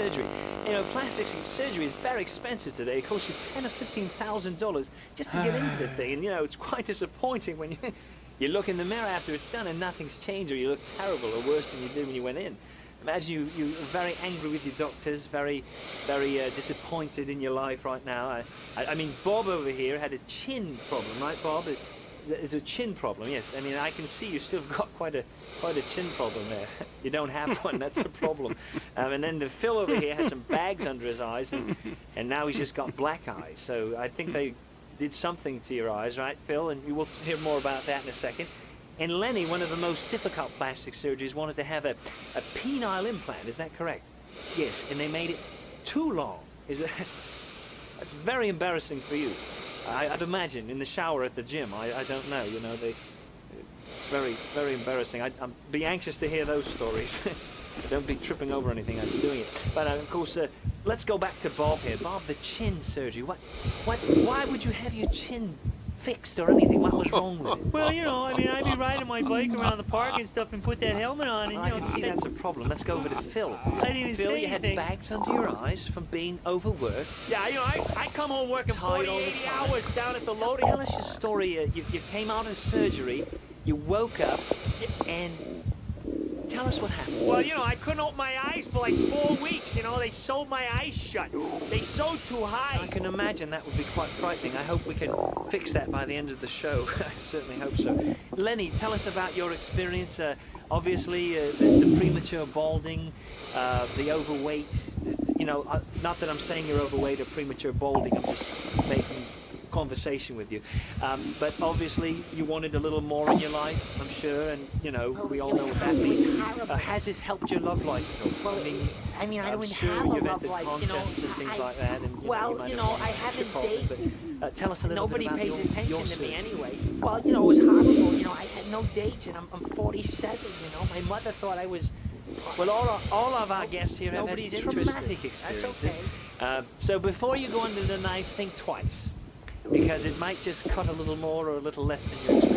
surgery. You know, plastic surgery is very expensive today. It costs you $10,000 or $15,000 just to get into the thing. And, you know, it's quite disappointing when you look in the mirror after it's done and nothing's changed, or you look terrible or worse than you did when you went in. Imagine you're very angry with your doctors, very disappointed in your life right now. I mean, Bob over here had a chin problem, right, Bob? There's a chin problem, yes. I mean, I can see you've still got quite a chin problem there. You don't have one, that's the problem. And then the Phil over here had some bags under his eyes, and now he's just got black eyes. So I think they did something to your eyes, right, Phil? And you will hear more about that in a second. And Lenny, one of the most difficult plastic surgeries, wanted to have a penile implant. Is that correct? Yes, and they made it too long. That's very embarrassing for you. I'd imagine in the shower at the gym. I don't know. You know, very embarrassing. I'd be anxious to hear those stories. Don't be tripping over anything as you're doing it. But of course, let's go back to Bob here. Bob, the chin surgery. Why would you have your chin fixed or anything? What was wrong with it? Well, you know, I mean, I'd be riding my bike around the park and stuff and put that helmet on, and, you know, I can see that's a problem. Let's go over to Phil. I didn't even Phil, say you had anything. bags under your eyes from being overworked. Yeah, you know, I come home working Tired 40, all the 80 time. hours down at the loading. Tell us your story. You came out of surgery, you woke up, and tell us what happened. Well, you know, I couldn't open my eyes for like 4 weeks, you know. They sewed my eyes shut. They sewed too high. I can imagine that would be quite frightening. I hope we can fix that by the end of the show. I certainly hope so. Lenny, tell us about your experience. Obviously, the premature balding, the overweight. You know, not that I'm saying you're overweight or premature balding. I'm just making conversation with you. But obviously, you wanted a little more in your life, I'm sure, and, you know, we all know what that means. Has this helped your love life, Phil? I mean, I I'm don't sure have a you've love entered life, you know. contests and things like that, and Well, you know, I haven't dated. Tell us a little Nobody bit about pays your attention to surgery. me anyway. Well, you know, it was horrible. You know, I had no dates, and I'm 47. You know, my mother thought I was. Well, all of our guests here have had Nobody's traumatic interested. experiences. That's okay. So before you go under the knife, think twice, because it might just cut a little more or a little less than you expect.